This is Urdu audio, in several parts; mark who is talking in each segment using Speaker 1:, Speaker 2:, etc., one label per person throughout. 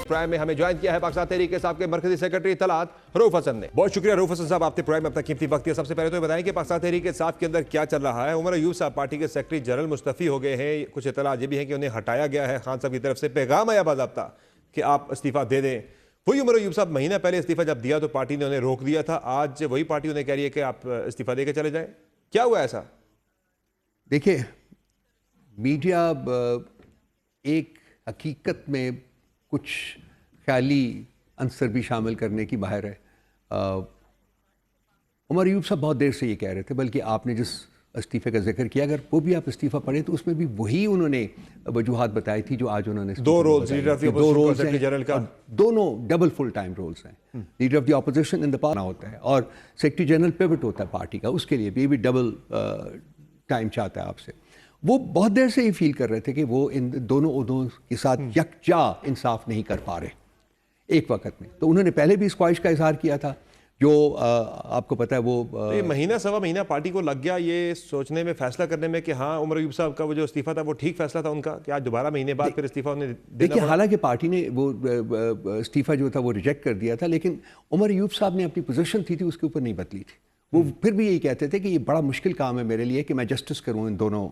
Speaker 1: پرائم میں ہمیں جوائن کیا ہے پاکستان تحریک کے سابقہ مرکزی سیکرٹری اطلاعات رؤف حسن نے. بہت شکریہ رؤف حسن صاحب, آپ نے پرائم میں اپنا قیمتی وقت دیا. سب سے پہلے تو بتائیں کہ پاکستان تحریک کے صاف کے اندر کیا چل رہا ہے. عمر ایوب صاحب پارٹی کے سیکرٹری جنرل مستعفی ہو گئے ہیں, کچھ اطلاعات یہ بھی ہیں کہ انہیں ہٹایا گیا ہے. خان صاحب کی طرف سے پیغام آیا باضابطہ کہ آپ استعفیٰ دے دیں. وہی عمر ایوب صاحب مہینہ پہلے استعفیٰ جب دیا تو پارٹی نے انہیں روک دیا تھا, آج وہی پارٹی انہیں کہہ رہی ہے کہ آپ استعفیٰ دے کے چلے جائیں. کیا ہوا ایسا؟
Speaker 2: دیکھیں, میڈیا ایک حقیقت میں کچھ خیالی عنصر بھی شامل کرنے کی باہر ہے. عمر ایوب صاحب بہت دیر سے یہ کہہ رہے تھے, بلکہ آپ نے جس استعفے کا ذکر کیا اگر وہ بھی آپ استعفیٰ پڑھیں تو اس میں بھی وہی انہوں نے وجوہات بتائی تھی جو آج انہوں نے
Speaker 1: دو رولز
Speaker 2: ہیں, دونوں ڈبل فل ٹائم رولز ہیں. Leader of the opposition in the party ہوتا ہے اور سیکرٹری جنرل پیوٹ ہوتا ہے پارٹی کا, اس کے لیے بھی ڈبل ٹائم چاہتا ہے آپ سے. وہ بہت دیر سے یہ فیل کر رہے تھے کہ وہ ان دونوں عہدوں کے ساتھ یکجا انصاف نہیں کر پا رہے ایک وقت میں. تو انہوں نے پہلے بھی اس خواہش کا اظہار کیا تھا جو آپ کو پتہ ہے وہ
Speaker 1: مہینہ سوا مہینہ پارٹی کو لگ گیا یہ سوچنے میں, فیصلہ کرنے میں کہ ہاں عمر ایوب صاحب کا وہ جو استعفیٰ تھا وہ ٹھیک فیصلہ تھا ان کا, کہ آج دوبارہ مہینے بعد پھر استعفیٰ انہیں
Speaker 2: دیکھیے. حالانکہ پارٹی نے وہ استعفیٰ جو تھا وہ ریجیکٹ کر دیا تھا, لیکن عمر ایوب صاحب نے اپنی پوزیشن تھی اس کے اوپر نہیں بدلی تھی. وہ پھر بھی یہی کہتے تھے کہ یہ بڑا مشکل کام ہے میرے لیے کہ میں جسٹس کروں ان دونوں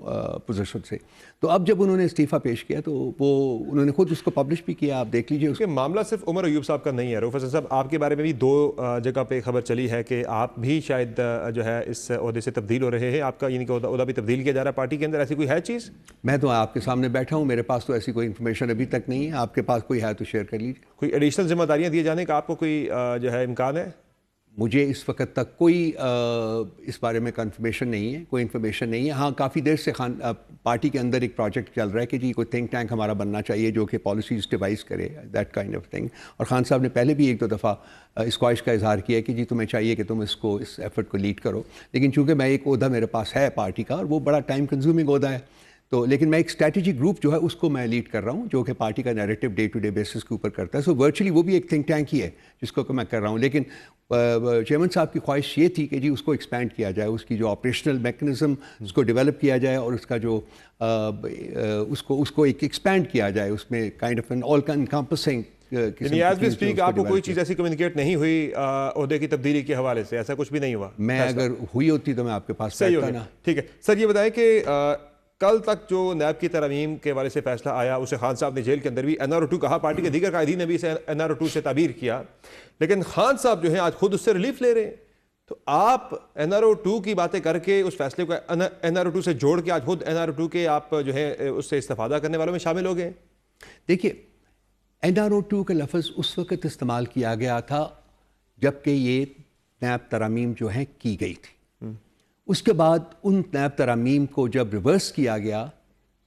Speaker 2: پوزیشن سے. تو اب جب انہوں نے استعفیٰ پیش کیا تو وہ انہوں نے خود اس کو پبلش بھی کیا, آپ دیکھ لیجئے. اس
Speaker 1: کے معاملہ صرف عمر ایوب صاحب کا نہیں ہے. رؤف حسن صاحب, آپ کے بارے میں بھی دو جگہ پہ خبر چلی ہے کہ آپ بھی شاید جو ہے اس عہدے سے تبدیل ہو رہے ہیں, آپ کا یعنی کہ عہدہ بھی تبدیل کیا جا رہا ہے پارٹی کے اندر, ایسی کوئی ہے چیز؟
Speaker 2: میں تو آپ کے سامنے بیٹھا ہوں, میرے پاس تو ایسی کوئی انفارمیشن ابھی تک نہیں ہے. آپ کے پاس کوئی ہے تو شیئر کر لیجیے.
Speaker 1: کوئی ایڈیشنل ذمہ داریاں دیے جانے کا آپ کو کوئی جو ہے امکان ہے؟
Speaker 2: مجھے اس وقت تک کوئی اس بارے میں کنفرمیشن نہیں ہے, کوئی انفارمیشن نہیں ہے. ہاں کافی دیر سے پارٹی کے اندر ایک پروجیکٹ چل رہا ہے کہ جی کوئی تھنک ٹینک ہمارا بننا چاہیے جو کہ پالیسیز ڈیوائز کرے, دیٹ کائنڈ آف تھنگ. اور خان صاحب نے پہلے بھی ایک دو دفعہ اس خواہش کا اظہار کیا کہ جی تمہیں چاہیے کہ تم اس ایفرٹ کو لیڈ کرو. لیکن چونکہ میں ایک عہدہ میرے پاس ہے پارٹی کا اور وہ بڑا ٹائم کنزیومنگ عہدہ ہے, تو لیکن میں ایک اسٹریٹجی گروپ جو ہے اس کو میں لیڈ کر رہا ہوں جو کہ پارٹی کا narrative day to day basis کے اوپر کرتا ہے. سو ورچولی وہ بھی ایک تھنک ٹینک ہی ہے جس کو کہ میں کر رہا ہوں. لیکن چیئرمین صاحب کی خواہش یہ تھی کہ جی اس کو ایکسپینڈ کیا جائے, اس کی جو آپریشنل میکنزم اس کو ڈیولپ کیا جائے اور اس کا جو اس کو ایک ایکسپینڈ کیا جائے, اس میں kind of an all encompassing.
Speaker 1: آپ کو کوئی چیز ایسی کمیونیکیٹ نہیں ہوئی عہدے کی تبدیلی کے حوالے سے, ایسا کچھ بھی نہیں ہوا؟
Speaker 2: میں اگر ہوئی ہوتی تو میں آپ کے پاس بیٹھتا نا.
Speaker 1: ٹھیک ہے سر, یہ بتائیں کہ کل تک جو نیب کی ترمیم کے حوالے سے فیصلہ آیا اسے خان صاحب نے جیل کے اندر بھی NRO2 کہا, پارٹی کے دیگر قائدین نے بھی اسے NRO2 سے تعبیر کیا, لیکن خان صاحب جو ہیں آج خود اس سے ریلیف لے رہے ہیں. تو آپ NRO2 کی باتیں کر کے اس فیصلے کو NRO2 سے جوڑ کے آج خود NRO2 کے آپ جو ہے اس سے استفادہ کرنے والوں میں شامل ہو گئے.
Speaker 2: دیکھیے NRO2 کا لفظ اس وقت استعمال کیا گیا تھا جب کہ یہ نیب ترامیم جو ہیں کی گئی تھی. اس کے بعد ان نیب ترامیم کو جب ریورس کیا گیا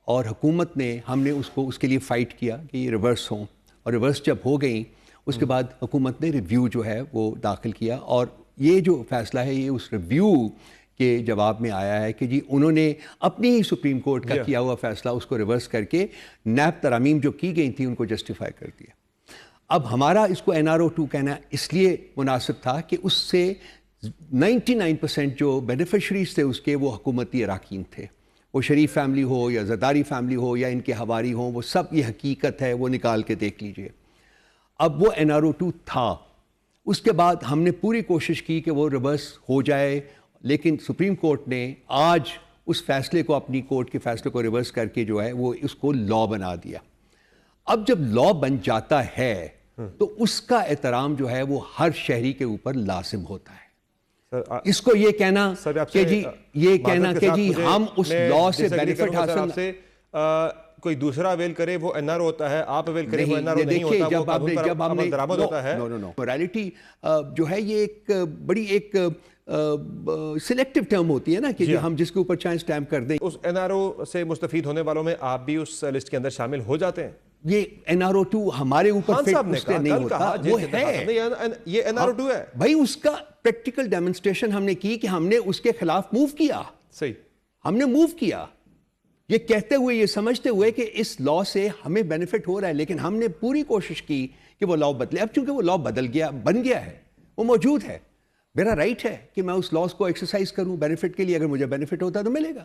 Speaker 2: اور حکومت نے ہم نے اس کے لیے فائٹ کیا کہ یہ ریورس ہوں, اور ریورس جب ہو گئیں اس کے بعد حکومت نے ریویو جو ہے وہ داخل کیا, اور یہ جو فیصلہ ہے یہ اس ریویو کے جواب میں آیا ہے کہ جی انہوں نے اپنی ہی سپریم کورٹ کا کیا ہوا فیصلہ اس کو ریورس کر کے نیب ترامیم جو کی گئی تھیں ان کو جسٹیفائی کر دیا. اب ہمارا اس کو NRO2 کہنا اس لیے مناسب تھا کہ اس سے 99% جو بینیفیشریز تھے اس کے وہ حکومتی اراکین تھے, وہ شریف فیملی ہو یا زرداری فیملی ہو یا ان کے ہواری ہوں, وہ سب یہ حقیقت ہے, وہ نکال کے دیکھ لیجئے. اب وہ NRO2 تھا, اس کے بعد ہم نے پوری کوشش کی کہ وہ ریورس ہو جائے, لیکن سپریم کورٹ نے آج اس فیصلے کو اپنی کورٹ کے فیصلے کو ریورس کر کے جو ہے وہ اس کو لا بنا دیا. اب جب لا بن جاتا ہے تو اس کا احترام جو ہے وہ ہر شہری کے اوپر لازم ہوتا ہے. اس کو یہ کہنا کہ جی یہ کہنا کہ جی ہم اس لا سے بینیفٹ حاصل
Speaker 1: سے کوئی دوسرا اویل کرے وہ NRO ہوتا ہے, آپ اویل کرے وہ NRO نہیں ہوتا, وہ قانون پر عمل درآمد ہوتا ہے.
Speaker 2: مورالٹی جو ہے یہ ایک بڑی ایک سلیکٹیو ٹرم ہوتی ہے نا کہ جی ہم جس کے اوپر چاہیں سٹیمپ کر دیں.
Speaker 1: اس NRO سے مستفید ہونے والوں میں آپ بھی اس لسٹ کے اندر شامل ہو جاتے ہیں.
Speaker 2: یہ NRO2 ہمارے اوپر فٹ اس سے نہیں ہوتا, وہ ہے
Speaker 1: یہ NRO2 ہے
Speaker 2: بھائی. اس کا پریکٹیکل ڈیمونسٹریشن ہم نے کی کہ ہم نے اس کے خلاف موو کیا.
Speaker 1: صحیح,
Speaker 2: ہم نے موو کیا یہ کہتے ہوئے, یہ سمجھتے ہوئے کہ اس لا سے ہمیں بینیفٹ ہو رہا ہے, لیکن ہم نے پوری کوشش کی کہ وہ لا بدلے. اب چونکہ وہ لا بدل گیا, بن گیا ہے, وہ موجود ہے, میرا رائٹ ہے کہ میں اس لاس کو ایکسرسائز کروں بینیفٹ کے لیے. اگر مجھے بینیفٹ ہوتا ہے تو ملے گا,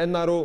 Speaker 1: NRO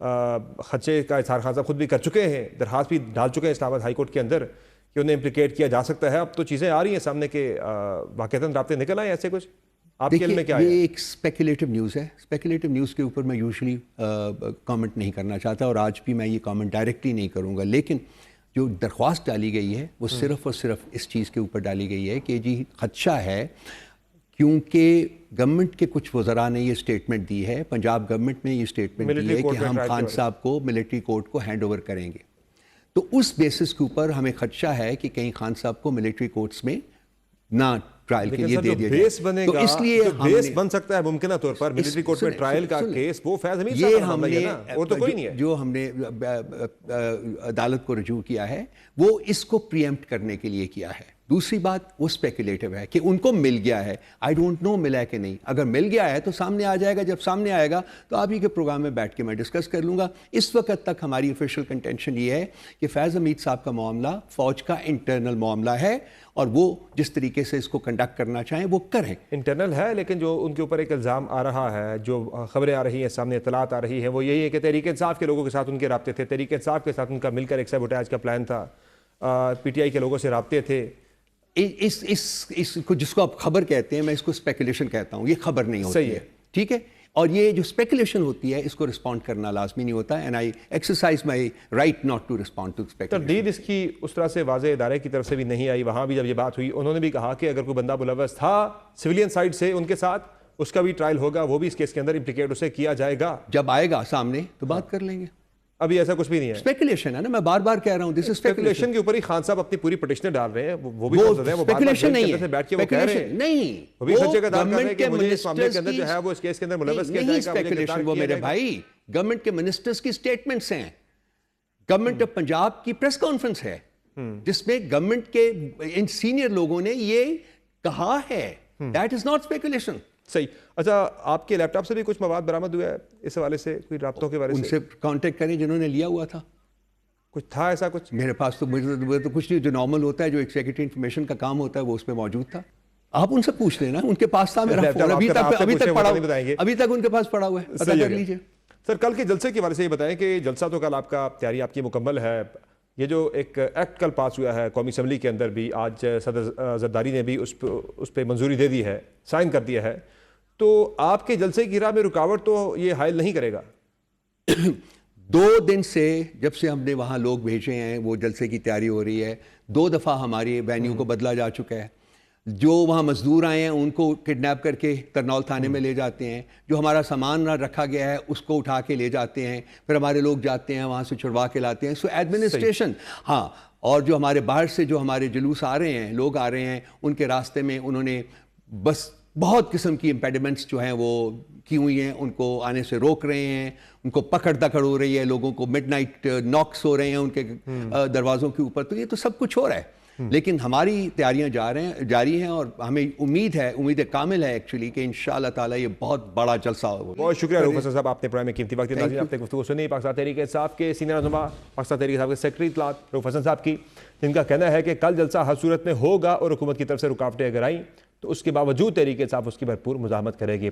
Speaker 1: خدشے کا اظہار خان صاحب خود بھی کر چکے ہیں, درخواست بھی ڈال چکے ہیں اسلام آباد ہائی کورٹ کے اندر کہ انہیں امپلیکیٹ کیا جا سکتا ہے. اب تو چیزیں آ رہی ہیں سامنے کہ واقعتاً رابطے نکل آئے ایسے کچھ, آپ کے علم میں کیا ہے؟
Speaker 2: یہ ایک اسپیکولیٹو نیوز ہے. اسپیکولیٹو نیوز کے اوپر میں یوزلی کامنٹ نہیں کرنا چاہتا, اور آج بھی میں یہ کامنٹ ڈائریکٹلی نہیں کروں گا. لیکن جو درخواست ڈالی گئی ہے وہ صرف اور صرف اس چیز کے اوپر ڈالی گئی ہے کہ جی خدشہ ہے, کیونکہ گورنمنٹ کے کچھ وزراء نے یہ اسٹیٹمنٹ دی ہے, پنجاب گورنمنٹ نے یہ اسٹیٹمنٹ دی ہے کہ ہم خان صاحب کو ملٹری کورٹ کو ہینڈ اوور کریں گے. تو اس بیسس کے اوپر ہمیں خدشہ ہے کہ کہیں خان صاحب کو ملٹری کورٹس میں نہ ٹرائل کے لیے دے دیا جائے.
Speaker 1: تو اس لیے بیس بن سکتا ہے ممکنہ طور پر ملٹری کورٹ میں ٹرائل کا کیس, وہ فیض حمید صاحب کا معاملہ ہے نا, اور تو کوئی نہیں ہے.
Speaker 2: جو ہم نے عدالت کو رجوع کیا ہے وہ اس کو پریمپٹ کرنے کے لیے کیا ہے. دوسری بات وہ اسپیکولیٹو ہے کہ ان کو مل گیا ہے, آئی ڈونٹ نو ملا ہے کہ نہیں. اگر مل گیا ہے تو سامنے آ جائے گا, جب سامنے آئے گا تو آپ ہی کے پروگرام میں بیٹھ کے میں ڈسکس کر لوں گا. اس وقت تک ہماری آفیشیل کنٹینشن یہ ہے کہ فیض حمید صاحب کا معاملہ فوج کا انٹرنل معاملہ ہے, اور وہ جس طریقے سے اس کو کنڈکٹ کرنا چاہیں وہ کریں.
Speaker 1: انٹرنل ہے, لیکن جو ان کے اوپر ایک الزام آ رہا ہے, جو خبریں آ رہی ہیں سامنے, اطلاعات آ رہی ہیں, وہ یہی ہے کہ تحریک انصاف کے لوگوں کے ساتھ ان کے رابطے تھے, تحریک انصاف کے ساتھ ان کا مل کر ایک سیبوٹیج کا پلان تھا, پی ٹی آئی کے لوگوں سے رابطے تھے.
Speaker 2: اس کو جس کو آپ خبر کہتے ہیں, میں اس کو اسپیکولیشن کہتا ہوں. یہ خبر نہیں ہوتی ہے, ٹھیک ہے, اور یہ جو اسپیکولیشن ہوتی ہے اس کو رسپونڈ کرنا لازمی نہیں ہوتا. And I exercise my right not to respond to speculation.
Speaker 1: تردید اس کی اس طرح سے واضح ادارے کی طرف سے بھی نہیں آئی. وہاں بھی جب یہ بات ہوئی انہوں نے بھی کہا کہ اگر کوئی بندہ ملوث تھا سویلین سائڈ سے ان کے ساتھ, اس کا بھی ٹرائل ہوگا, وہ بھی اس کیس کے اندر امپلیکیٹ اسے کیا جائے گا.
Speaker 2: جب آئے گا سامنے تو بات کر لیں گے.
Speaker 1: ابھی ایسا کچھ بھی نہیں ہے.
Speaker 2: اسپیکولیشن ہے نا, میں بار بار کہہ رہا ہوں, دس از
Speaker 1: اسپیکولیشن کے اوپر ہی خان صاحب اپنی پوری پٹیشنیں ڈال رہے ہیں. وہ بھی
Speaker 2: اسپیکولیشن نہیں ہے,
Speaker 1: بیٹھ کے وہ کہہ رہے ہیں
Speaker 2: نہیں,
Speaker 1: وہ بھی خدشے کا دعویٰ کر رہے ہیں کہ مجھے اس معاملے کے اندر جو ہے وہ اس کیس کے اندر ملوث کیا جائے گا.
Speaker 2: اسپیکولیشن وہ میرے بھائی گورنمنٹ کے منسٹرز کی سٹیٹمنٹس ہیں. گورنمنٹ آف پنجاب کی پریس کانفرنس ہے جس میں گورنمنٹ کے ان سینئر لوگوں نے یہ کہا ہے. That is not speculation.
Speaker 1: صحیح. اچھا, آپ کے لیپ ٹاپ سے بھی کچھ مواد برآمد ہوا ہے اس حوالے سے, کوئی رابطوں کے بارے
Speaker 2: ان سے کانٹیکٹ کریں جنہوں نے لیا ہوا تھا.
Speaker 1: کچھ تھا ایسا کچھ؟
Speaker 2: میرے پاس تو کچھ نہیں. جو نارمل ہوتا ہے, جو ایک سیکرٹری انفارمیشن کا کام ہوتا ہے, وہ اس میں موجود تھا. آپ ان سے پوچھ لینا, ان کے پاس تھا میرا فون, ابھی تک ان کے پاس پڑا ہوا ہے, پتہ کر لیجیے.
Speaker 1: سر, کل کے جلسے کے بارے سے یہ بتائیں کہ جلسہ تو کل آپ کا تیاری آپ کی مکمل ہے. یہ جو ایک ایکٹ کل پاس ہوا ہے قومی اسمبلی کے اندر بھی, آج صدر زرداری نے بھی اس پہ منظوری دے دی ہے, سائن کر دیا ہے, تو آپ کے جلسے کی راہ میں رکاوٹ تو یہ حائل نہیں کرے گا؟
Speaker 2: 2 دن سے جب سے ہم نے وہاں لوگ بھیجے ہیں, وہ جلسے کی تیاری ہو رہی ہے. 2 دفعہ ہماری وینیو کو بدلا جا چکا ہے. جو وہاں مزدور آئے ہیں ان کو کڈنیپ کر کے ترنول تھانے میں لے جاتے ہیں. جو ہمارا سامان رکھا گیا ہے اس کو اٹھا کے لے جاتے ہیں, پھر ہمارے لوگ جاتے ہیں وہاں سے چھڑوا کے لاتے ہیں. سو ایڈمنسٹریشن, ہاں, اور جو ہمارے باہر سے جو ہمارے جلوس آ رہے ہیں, لوگ آ رہے ہیں, ان کے راستے میں انہوں نے بس بہت قسم کی امپیڈمنٹس جو ہیں وہ کی ہوئی ہیں, ان کو آنے سے روک رہے ہیں, ان کو پکڑ دکڑ ہو رہی ہے, لوگوں کو مڈ نائٹ ناکس ہو رہے ہیں ان کے دروازوں کے اوپر. تو یہ تو سب کچھ ہو رہا ہے, لیکن ہماری تیاریاں جاری ہیں, اور ہمیں امید کامل ہے ایکچولی کہ انشاءاللہ تعالی یہ بہت بڑا جلسہ ہوگا.
Speaker 1: بہت شکریہ روف حسن صاحب, آپ نے پروگرام میں قیمتی وقت دیا. آپ نے گفتگو سنی پاکستان تحریک انصاف کے سینئر رہنما, پاکستان تحریک انصاف کے سیکرٹری اطلاعات روف حسن صاحب کی, جن کا کہنا ہے کہ کل جلسہ ہر صورت میں ہوگا, اور حکومت کی طرف سے رکاوٹیں اگر آئیں تو اس کے باوجود تحریک انصاف اس کی بھرپور مزاحمت کرے گی.